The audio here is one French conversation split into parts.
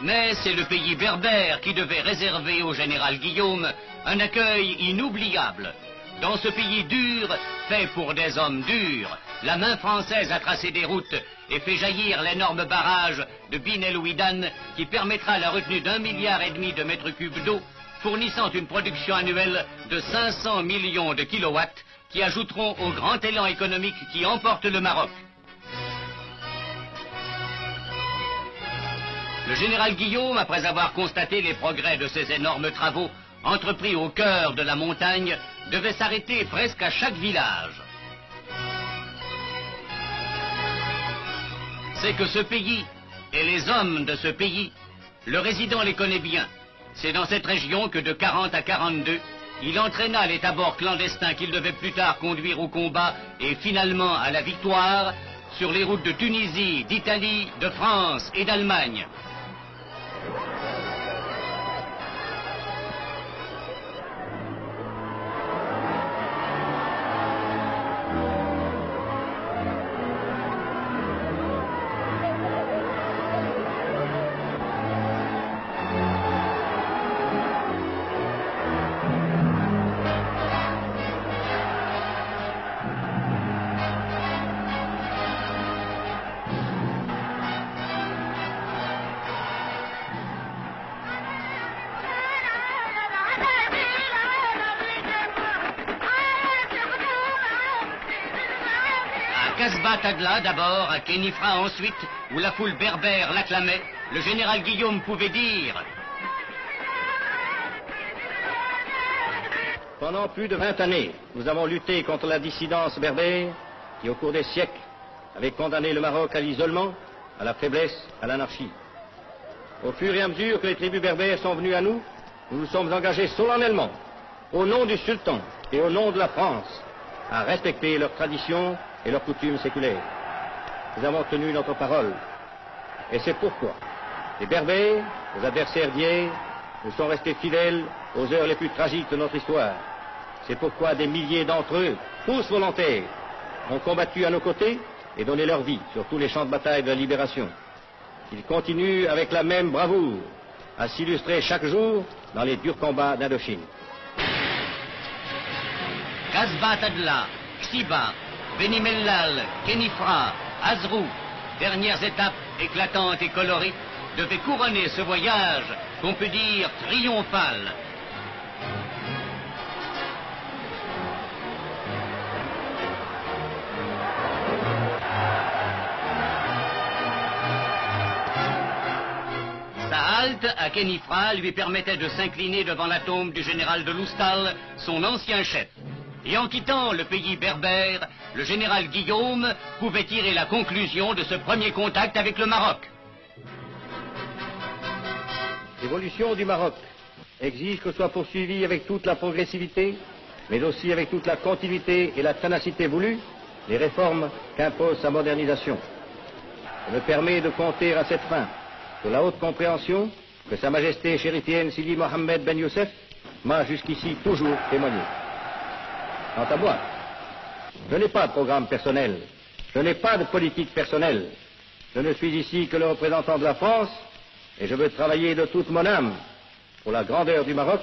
Mais c'est le pays berbère qui devait réserver au général Guillaume un accueil inoubliable. Dans ce pays dur, fait pour des hommes durs, la main française a tracé des routes et fait jaillir l'énorme barrage de Bin el Ouidan qui permettra la retenue d'1,5 milliard de mètres cubes d'eau, fournissant une production annuelle de 500 millions de kilowatts qui ajouteront au grand élan économique qui emporte le Maroc. Le général Guillaume, après avoir constaté les progrès de ces énormes travaux entrepris au cœur de la montagne, devait s'arrêter presque à chaque village. C'est que ce pays et les hommes de ce pays, le résident les connaît bien. C'est dans cette région que de 40 à 42, il entraîna les tabords clandestins qu'il devait plus tard conduire au combat et finalement à la victoire sur les routes de Tunisie, d'Italie, de France et d'Allemagne. Casbah Tagla d'abord, à Khénifra ensuite, où la foule berbère l'acclamait, le général Guillaume pouvait dire: Pendant plus de 20 années, nous avons lutté contre la dissidence berbère qui, au cours des siècles, avait condamné le Maroc à l'isolement, à la faiblesse, à l'anarchie. Au fur et à mesure que les tribus berbères sont venues à nous, nous nous sommes engagés solennellement, au nom du sultan et au nom de la France, à respecter leurs traditions et leurs coutumes séculaires. Nous avons tenu notre parole. Et c'est pourquoi les Berbères, nos adversaires d'hier, nous sont restés fidèles aux heures les plus tragiques de notre histoire. C'est pourquoi des milliers d'entre eux, tous volontaires, ont combattu à nos côtés et donné leur vie sur tous les champs de bataille de la libération. Ils continuent avec la même bravoure à s'illustrer chaque jour dans les durs combats d'Indochine. Casbah Tagla, Xiba, Beni Mellal, Khénifra, Azrou, dernières étapes éclatantes et colorées, devaient couronner ce voyage qu'on peut dire triomphal. Sa halte à Khénifra lui permettait de s'incliner devant la tombe du général de Loustal, son ancien chef. Et en quittant le pays berbère, le général Guillaume pouvait tirer la conclusion de ce premier contact avec le Maroc. L'évolution du Maroc exige que soit poursuivie avec toute la progressivité, mais aussi avec toute la continuité et la ténacité voulues, les réformes qu'impose sa modernisation. Je me permets de compter à cette fin sur la haute compréhension que Sa Majesté chérifienne Sidi Mohammed Ben Youssef m'a jusqu'ici toujours témoigné. Quant à moi, je n'ai pas de programme personnel, je n'ai pas de politique personnelle. Je ne suis ici que le représentant de la France et je veux travailler de toute mon âme pour la grandeur du Maroc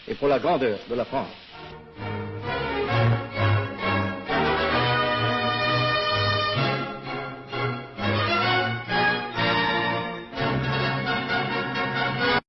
et pour la grandeur de la France.